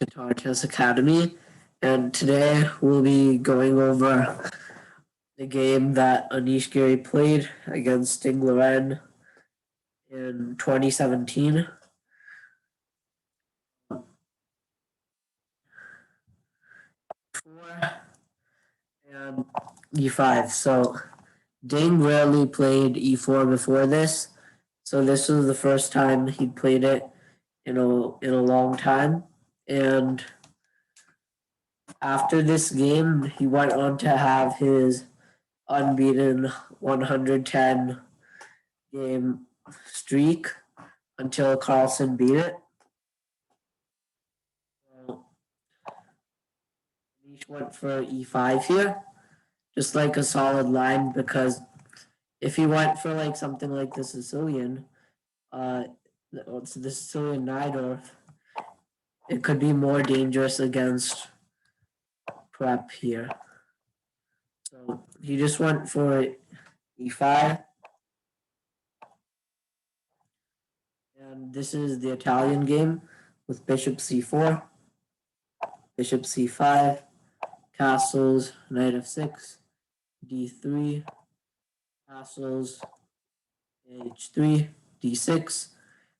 to TaraChessAcademy, and today we'll be going over the game that Anish Giri played against Sting Loren in 2017. And e5. So Ding rarely played e4 before this, so this was the first time he'd played it in a long time. And after this game, he went on to have his unbeaten 110 game streak until Carlsen beat it. So Anish went for e5 here, just like a solid line, because if he went for like something like the Sicilian, the Sicilian Najdorf, it could be more dangerous against prep here. So he just went for e5. And this is the Italian game with bishop c4, bishop c5, castles, knight f6, d3, castles, h3, d6.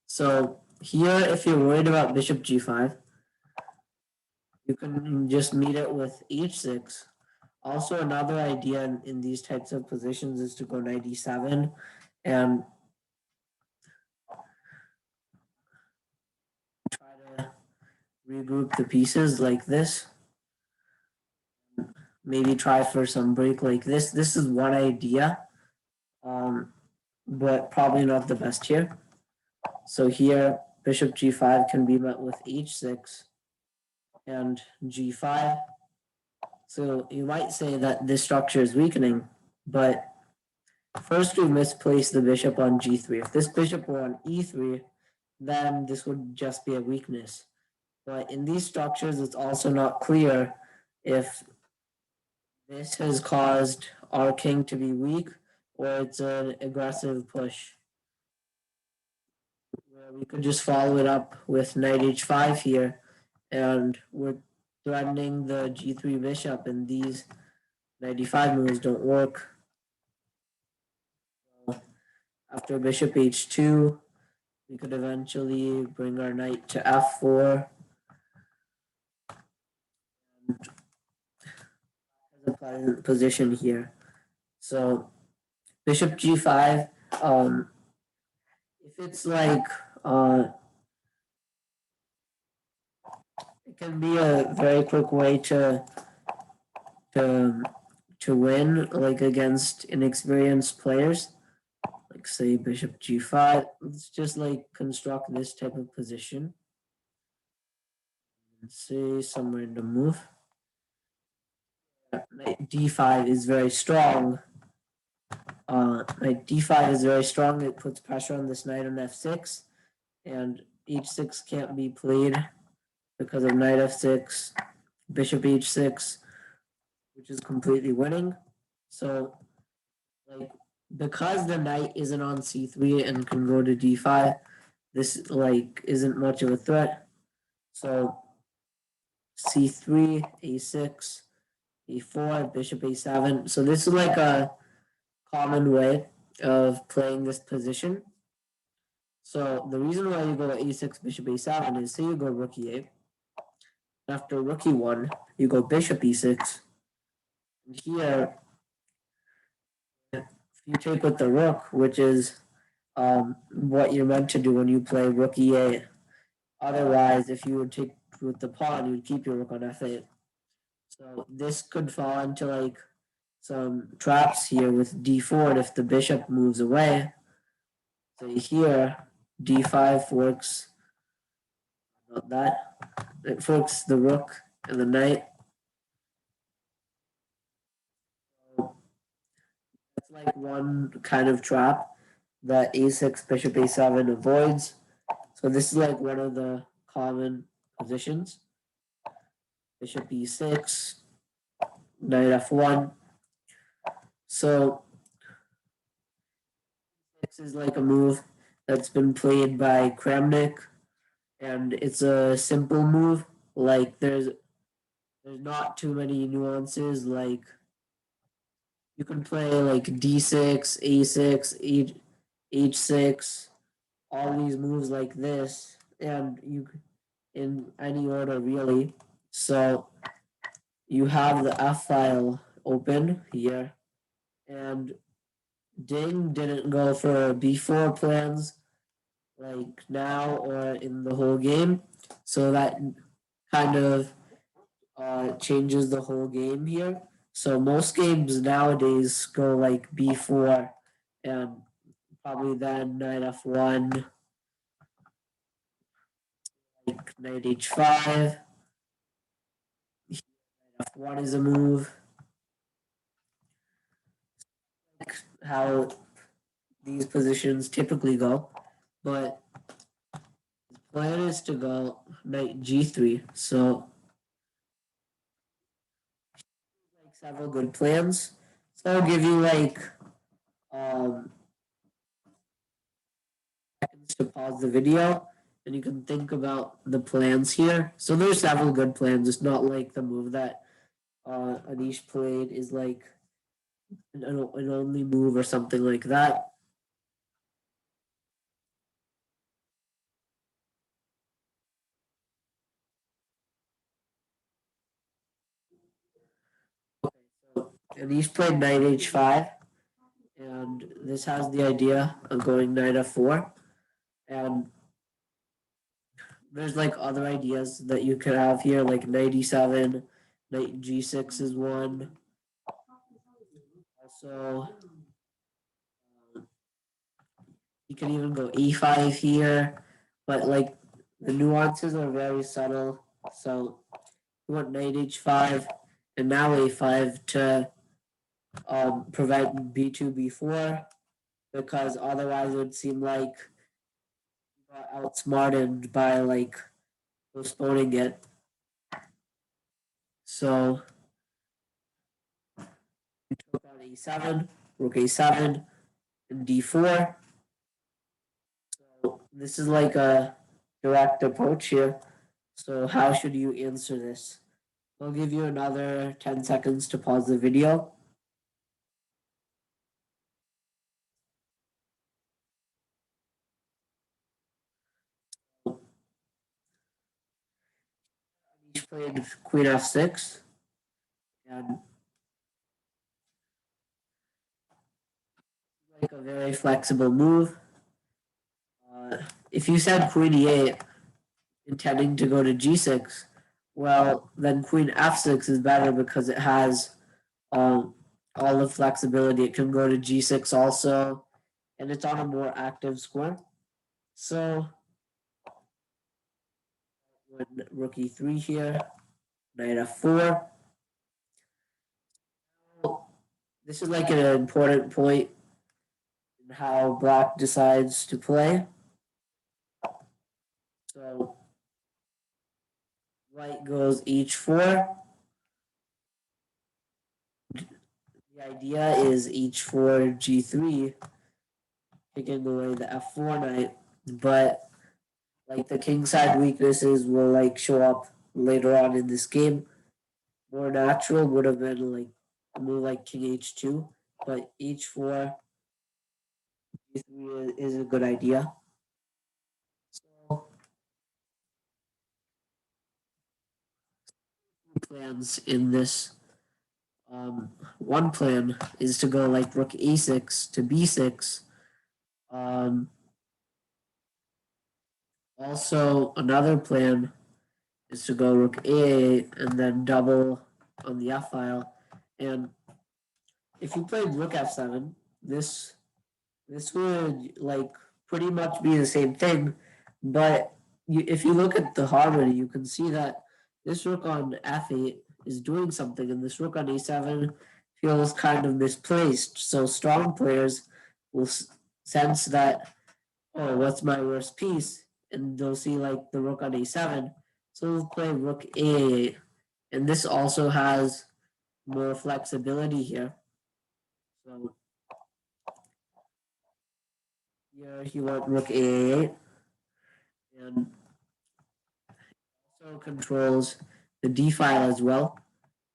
So here, if you're worried about bishop g5, you can just meet it with h6. Also, another idea in these types of positions is to go knight e7 and try to regroup the pieces like this. Maybe try for some break like this. This is one idea, but probably not the best here. So here, bishop g5 can be met with h6 and g5. So you might say that this structure is weakening, but first we misplaced the bishop on g3. If this bishop were on e3, then this would just be a weakness. But in these structures, it's also not clear if this has caused our king to be weak or it's an aggressive push. Where we could just follow it up with knight h5 here, and we're threatening the g3 bishop, and these knight e5 moves don't work. So after bishop h2, we could eventually bring our knight to f4. And has a pleasant position here. So bishop g5, if it's like it can be a very quick way to win, like against inexperienced players. Like say bishop g5. Let's just like construct this type of position. Let's say some random move. Knight d5 is very strong. Knight d5 is very strong. It puts pressure on this knight on f6, and h6 can't be played because of knight f6, bishop h6, which is completely winning. So, like, because the knight isn't on c3 and can go to d5, this like isn't much of a threat. So c3, a6, e4, bishop a7. So this is like a common way of playing this position. So the reason why you go a6, bishop a7 is say you go rook e8. After rook e1, you go bishop e6. And here, if you take with the rook, which is what you're meant to do when you play rook e8. Otherwise, if you would take with the pawn, you would keep your rook on f8. So this could fall into like some traps here with d4 if the bishop moves away. So here, d5 forks, not that. It forks the rook and the knight. So that's like one kind of trap that a6, bishop a7 avoids. So this is like one of the common positions. Bishop e6, knight f1. So this is like a move that's been played by Kramnik, and it's a simple move. like there's not too many nuances. Like you can play like d6, a6, h6, all these moves like this, and you in any order really. So you have the F file open here, and Ding didn't go for b4 plans like now or in the whole game, so that kind of changes the whole game here. So most games nowadays go like b4 and probably then knight f1, like knight h5, f1 is a move. Like how these positions typically go, but the plan is to go knight g3. So like several good plans. So I'll give you like um seconds to pause the video and you can think about the plans here. So there's several good plans. It's not like the move that Anish played is like an only move or something like that. So Anish played knight h5, and this has the idea of going knight f4. And there's like other ideas that you could have here, like knight e7, knight g6 is one. Also, you can even go e5 here, but like the nuances are very subtle. So you want knight h5 and now a5 to prevent b2, b4, because otherwise it would seem like you got outsmarted by like postponing it. So we took on e7, rook a7, and d4. So this is like a direct approach here. So how should you answer this? I'll give you another 10 seconds to pause the video. Each played queen f6, and like a very flexible move. If you said queen e8, intending to go to g6, well, then queen f6 is better because it has um, all the flexibility. It can go to g6 also, and it's on a more active square. So, rook e3 here, knight f4. This is like an important point in how black decides to play. So, white goes h4. The idea is h4, g3, taking away the f4 knight, but like the kingside weaknesses will like show up later on in this game. More natural would have been like a move like king h2, but h4, g3 is a good idea. So plans in this. One plan is to go like rook a6 to b6. Um, Also, another plan is to go rook a8 and then double on the f file. And if you played rook f7, this would like pretty much be the same thing, but if you look at the harmony, you can see that this rook on f8 is doing something, and this rook on a7 feels kind of misplaced. So strong players will sense that, oh, what's my worst piece? And they'll see like the rook on a7. So they'll play rook a8. And this also has more flexibility here. So here you want rook a8. And also controls the d file as well.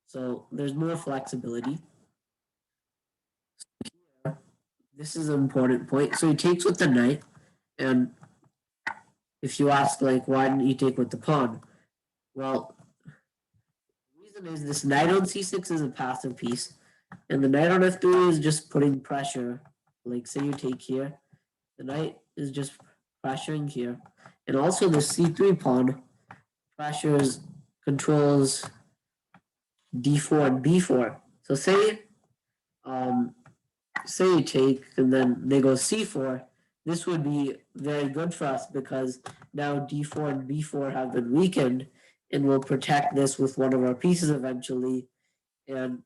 So there's more flexibility. This is an important point. So he takes with the knight, and if you ask, like, why didn't he take with the pawn? Well, the reason is this knight on c6 is a passive piece, and the knight on f3 is just putting pressure. Like, say you take here, the knight is just pressuring here. And also the c3 pawn pressures, controls d4 and b4. So say you take and then they go c4, this would be very good for us because now d4 and b4 have been weakened and we'll protect this with one of our pieces eventually, and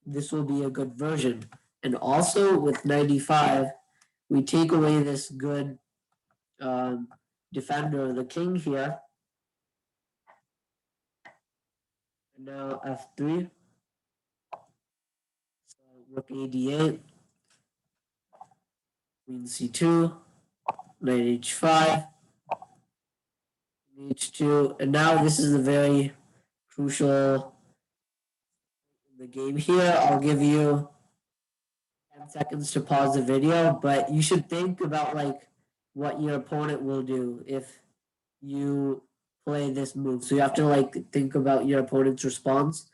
this will be a good version. And also with 95, we take away this good defender of the king here. And now f3. So rook a d8, queen c2, knight h5, h2, and now this is a very crucial in the game here. I'll give you 10 seconds to pause the video, but you should think about like what your opponent will do if you play this move. So you have to like think about your opponent's response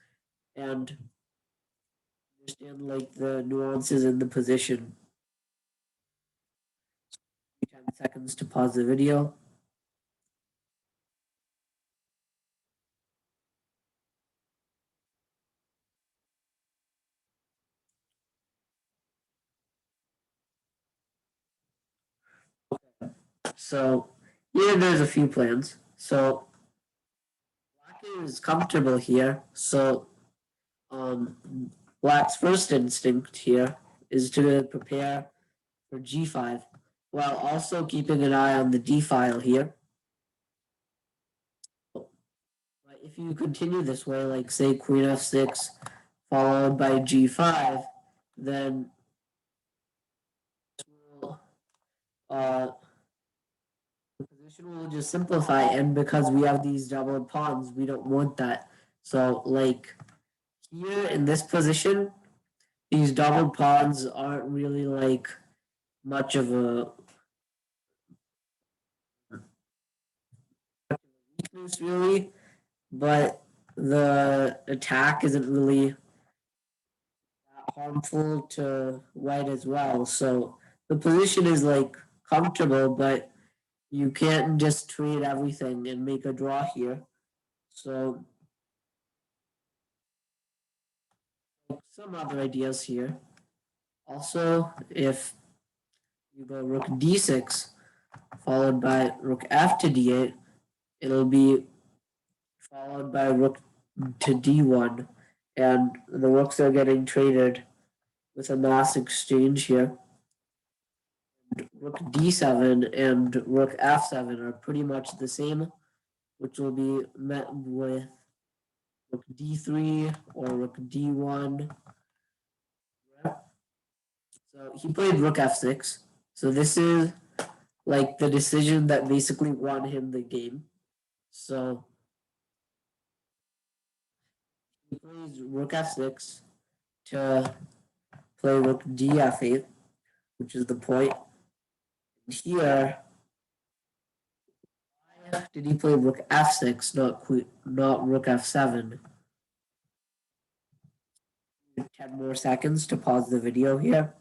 and understand like the nuances in the position. 10 seconds to pause the video. So here there's a few plans. So black is comfortable here. So black's first instinct here is to prepare for g5 while also keeping an eye on the d file here. But if you continue this way, like say queen f6 followed by g5, then the position will just simplify, and because we have these doubled pawns, we don't want that. So like here in this position, these doubled pawns aren't really like much of a weakness really, but the attack isn't really that harmful to white as well. So the position is like comfortable, but you can't just trade everything and make a draw here. So some other ideas here. Also, if you go rook d6 followed by rook f to d8, it'll be followed by rook to d1, and the rooks are getting traded with a mass exchange here. And rook d7 and rook f7 are pretty much the same, which will be met with rook d3 or rook d1. So he played rook f6. So this is like the decision that basically won him the game. So he plays rook f6 to play rook df8, which is the point. And here, why did he play rook f6, not rook f7? 10 more seconds to pause the video here.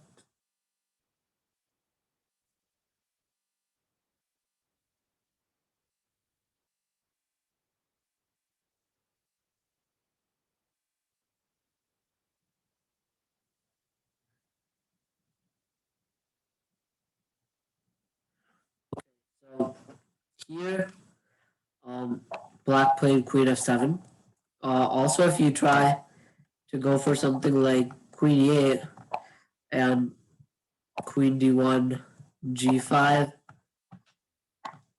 So here, black played queen f7. Also, if you try to go for something like queen e8 and queen d1, g5,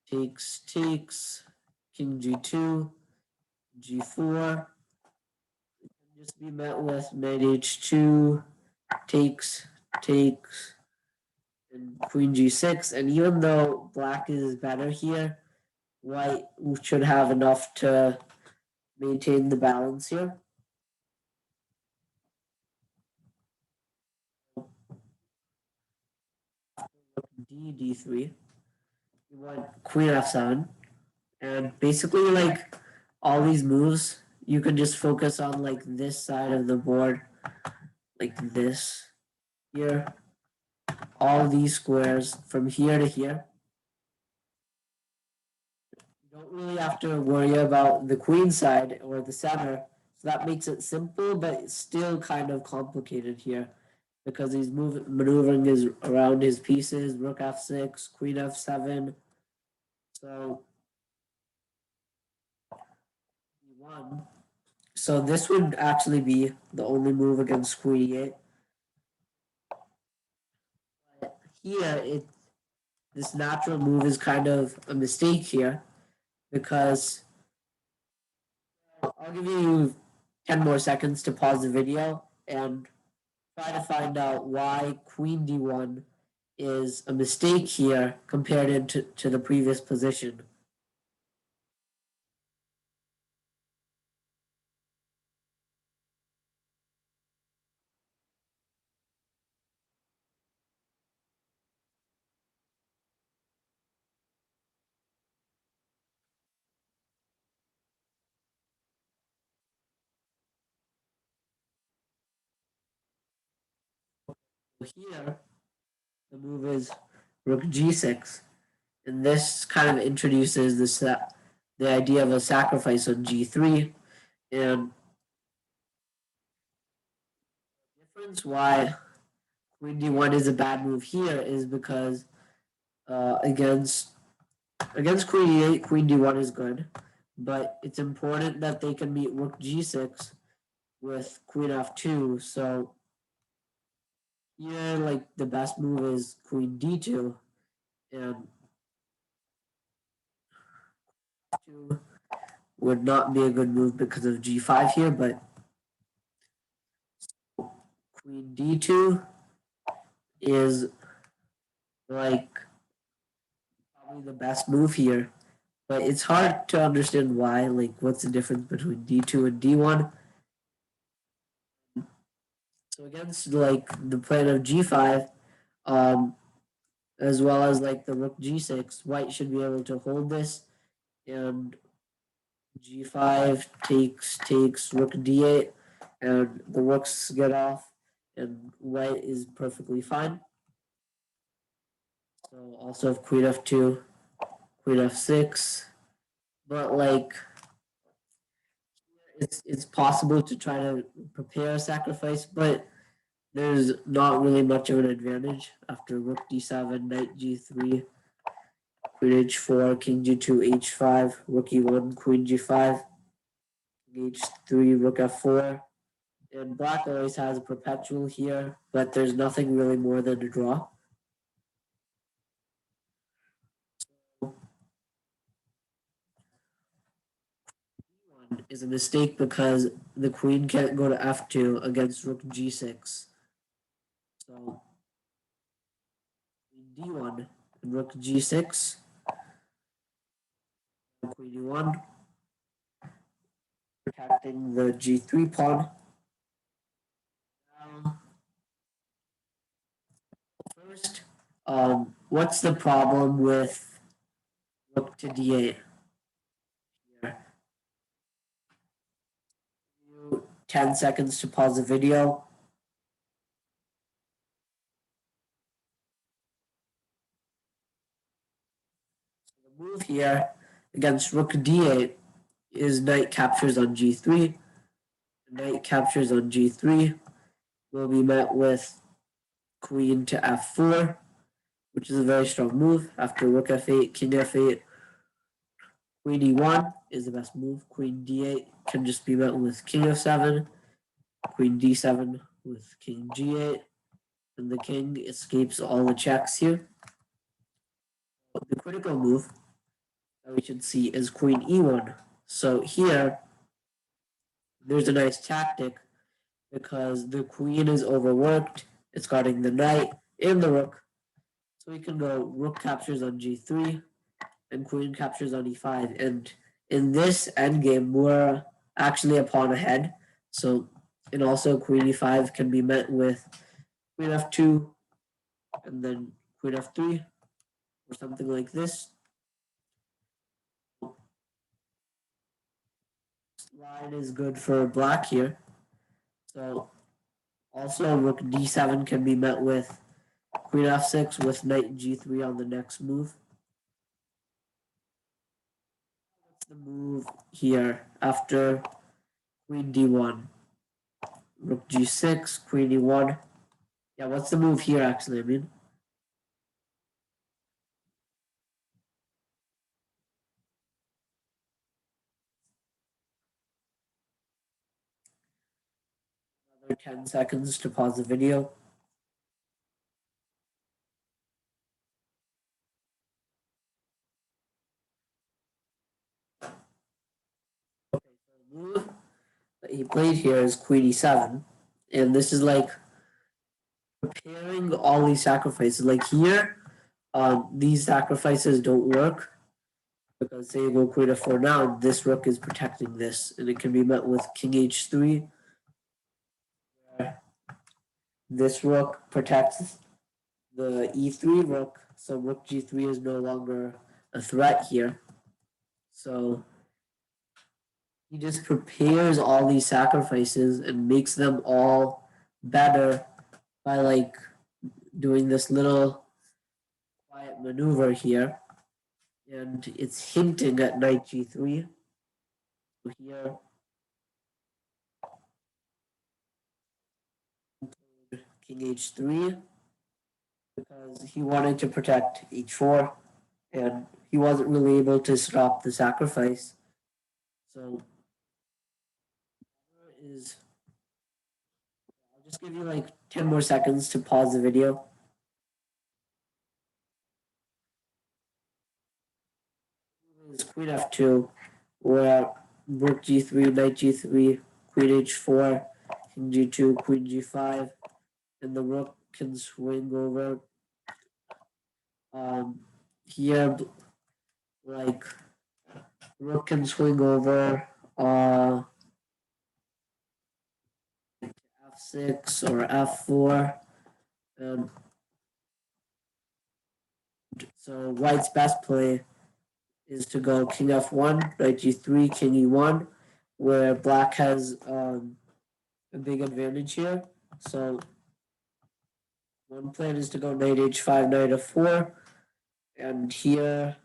takes, king g2, g4, just be met with knight h2, takes, and queen g6. And even though black is better here, white should have enough to maintain the balance here. D3. You want queen f7. And basically, like all these moves, you can just focus on like this side of the board, like this here. All these squares from here to here. You don't really have to worry about the queen side or the center. So that makes it simple, but it's still kind of complicated here because he's maneuvering his around his pieces, rook f6, queen f7. So e1. So this would actually be the only move against queen e8. But here, this natural move is kind of a mistake here because I'll give you 10 more seconds to pause the video and try to find out why queen d1 is a mistake here compared to the previous position. Here, the move is rook g6, and this kind of introduces the idea of a sacrifice on g3, and the difference why queen d1 is a bad move here is because against queen e8, queen d1 is good, but it's important that they can meet rook g6 with queen f2. So here, like the best move is queen d2, and f2 would not be a good move because of g5 here, but queen d2 is like probably the best move here. But it's hard to understand why, like what's the difference between d2 and d1. So against like the plan of g5, as well as like the rook g6, white should be able to hold this, and g5 takes rook d8, and the rooks get off, and white is perfectly fine. So also have queen f2, queen f6, but like it's possible to try to prepare a sacrifice, but there's not really much of an advantage after rook d7, knight g3, queen h4, king g2, h5, rook e1, queen g5, h3, rook f4. And black always has a perpetual here, but there's nothing really more than a draw. Is a mistake because the queen can't go to f2 against rook g6. So queen d1 and rook g6, queen e1, protecting the g3 pawn. Now, first, what's the problem with rook to d8 here? 10 seconds to pause the video. The move here against rook d8 is knight captures on g3. Knight captures on g3 will be met with queen to f4, which is a very strong move. After rook f8, king f8, queen e1 is the best move. Queen d8 can just be met with king f7, queen d7 with king g8, and the king escapes all the checks here. The critical move that we should see is queen e1. So here, there's a nice tactic because the queen is overworked. It's guarding the knight and the rook. So we can go rook captures on g3, and queen captures on e5. And in this endgame, we're actually a pawn ahead. So, and also queen e5 can be met with queen f2 and then queen f3 or something like this. This line is good for black here. So also rook d7 can be met with queen f6 with knight g3 on the next move. What's the move here after queen d1? Rook g6, queen e1. Yeah, what's the move here actually? I mean, another 10 seconds to pause the video. Okay, so the move that he played here is queen e7, and this is like preparing all these sacrifices. Like here, these sacrifices don't work because say you go queen f4 now, this rook is protecting this, and it can be met with king h3. This rook protects the e3 rook, so rook g3 is no longer a threat here. So he just prepares all these sacrifices and makes them all better by like doing this little quiet maneuver here. And it's hinting at knight g3. So here, king h3 because he wanted to protect h4 and he wasn't really able to stop the sacrifice. So is I'll just give you like 10 more seconds to pause the video. Is queen f2 where rook g3, knight g3, queen h4, king g2, queen g5, and the rook can swing over. Here, like rook can swing over f6 or f4. So white's best play is to go king f1, knight g3, king e1, where black has a big advantage here. So one plan is to go knight h5, knight f4, and here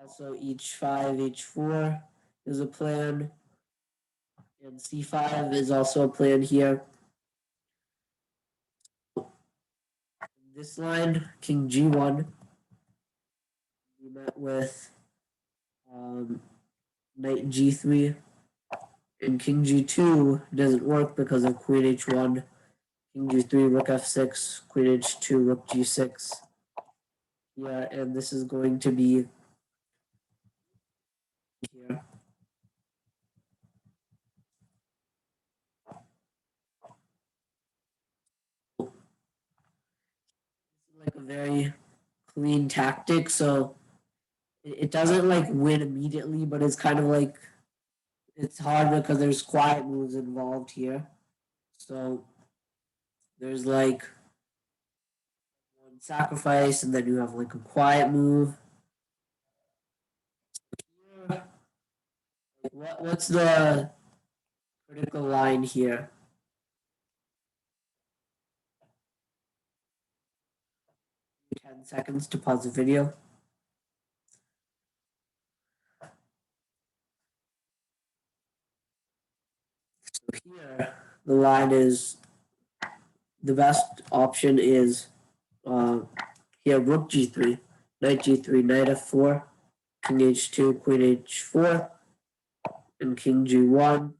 also h5, h4 is a plan, and c5 is also a plan here. This line, king g1, we met with knight g3, and king g2 doesn't work because of queen h1, king g3, rook f6, queen h2, rook g6. Yeah, and this is going to be here. Like a very clean tactic, so it doesn't like win immediately, but it's kind of like it's hard because there's quiet moves involved here. So there's like one sacrifice, and then you have like a quiet move. What's the critical line here? 10 seconds to pause the video. So here, the line is the best option is here rook g3, knight g3, knight f4, king h2, queen h4, and king g1.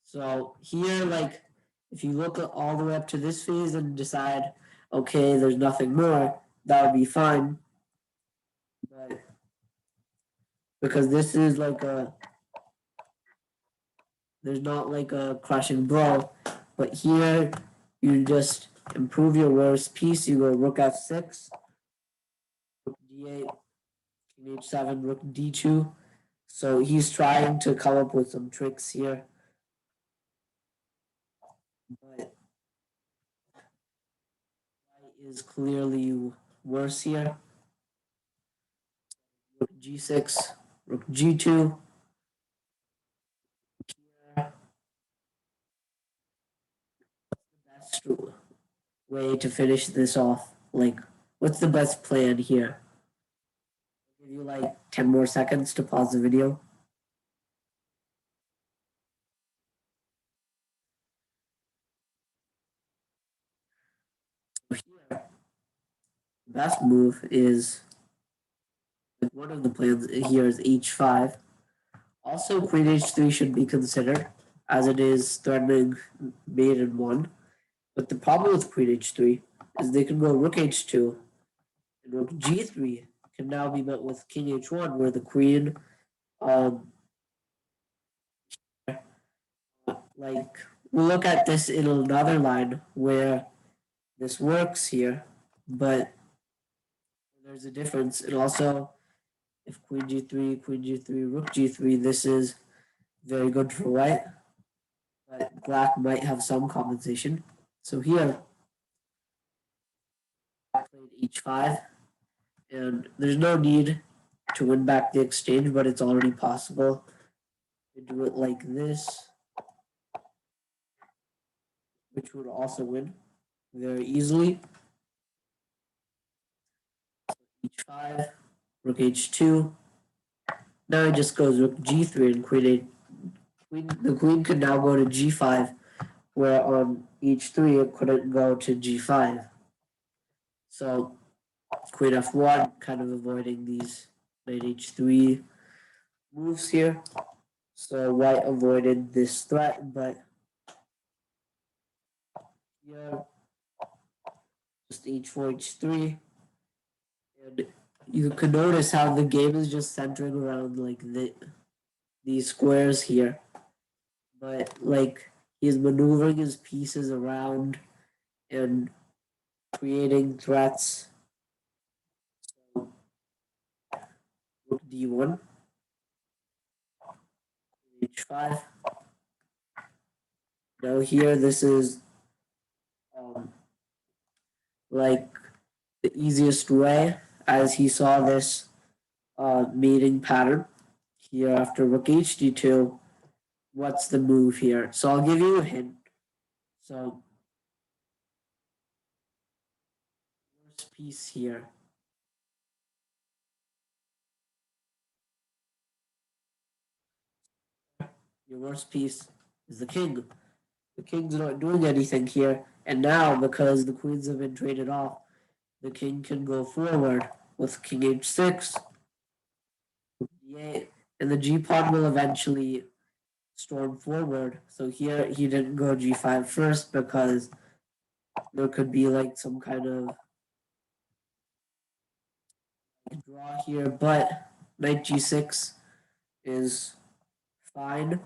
So here, like, if you look all the way up to this phase and decide, okay, there's nothing more, that would be fine. But because this is like there's not like a crushing blow, but here you just improve your worst piece. You go rook f6, rook d8, king h7, rook d2. So he's trying to come up with some tricks here, but white is clearly worse here. Rook g6, rook g2. Here, best way to finish this off? Like, what's the best plan here? I'll give you like 10 more seconds to pause the video. So here, the best move is, like, one of the plans here is h5. Also, queen h3 should be considered, as it is threatening mate in one. But the problem with queen h3 is they can go rook h2, and rook g3 can now be met with king h1, where the queen, um, like, we'll look at this in another line where this works here, but there's a difference. And also, if queen g3, rook g3, this is very good for white, but black might have some compensation. So here, I played h5, and there's no need to win back the exchange, but it's already possible to do it like this, which would also win very easily. h5, rook h2. Now it just goes rook g3 and queen a. The queen could now go to g5, where on h3 it couldn't go to g5. So queen f1, kind of avoiding these knight h3 moves here. So white avoided this threat, but here just h4, h3. And you can notice how the game is just centering around like these squares here. But like he's maneuvering his pieces around and creating threats. So rook d1, h5. Now here this is um, like the easiest way, as he saw this mating pattern here after rook hd2. What's the move here? So I'll give you a hint. So first piece here. Your worst piece is the king. The king's not doing anything here, and now because the queens have been traded off, the king can go forward with king h6, d8, and the g pawn will eventually storm forward. So here he didn't go g5 first because there could be like some kind of draw here, but knight g6 is fine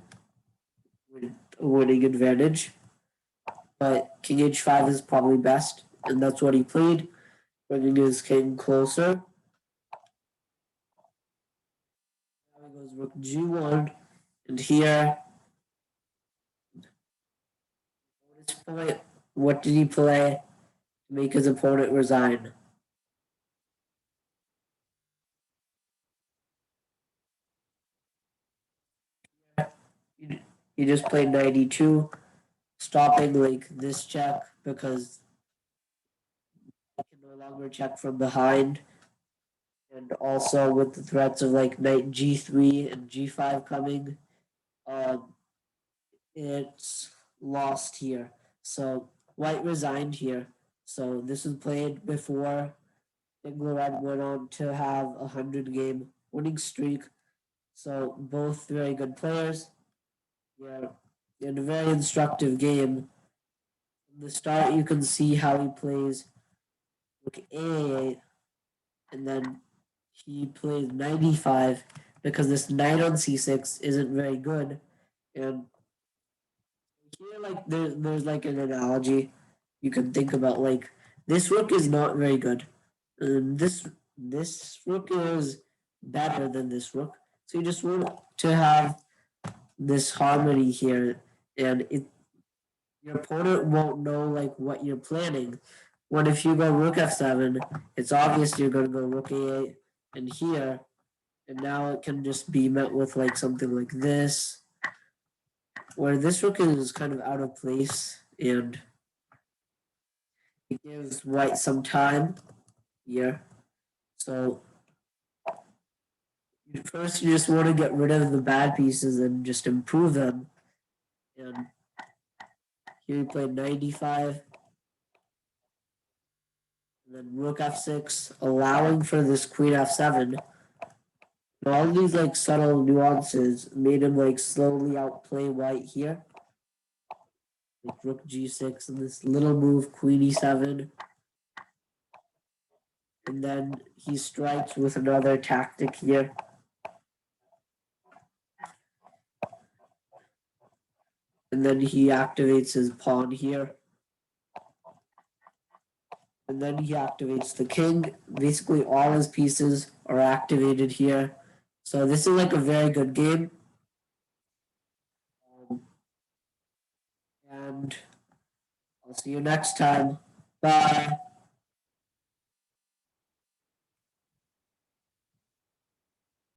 with a winning advantage. But king h5 is probably best, and that's what he played, bringing his king closer. Now he goes rook g1, and here, at this point, what did he play to make his opponent resign? He just played knight e2, stopping like this check because he can no longer check from behind. And also with the threats of like knight g3 and g5 coming, um, it's lost here. So white resigned here. So this was played before England went on to have a 100-game winning streak. So both very good players. Yeah, in a very instructive game. From the start, you can see how he plays rook a8, and then he plays 95 because this knight on c6 isn't very good. And here, like, there's like an analogy you can think about. Like, this rook is not very good. And this rook is better than this rook. So you just want to have this harmony here, and your opponent won't know like what you're planning. When if you go rook f7, it's obvious you're going to go rook a8 and here, and now it can just be met with like something like this, where this rook is kind of out of place, and it gives white some time here. So first you just want to get rid of the bad pieces and just improve them. And here you play 95. And then rook f6, allowing for this queen f7. And all these like subtle nuances made him like slowly outplay white here. Like rook g6 and this little move queen e7. And then he strikes with another tactic here. And then he activates his pawn here. And then he activates the king. Basically, all his pieces are activated here. So this is like a very good game. And I'll see you next time. Bye.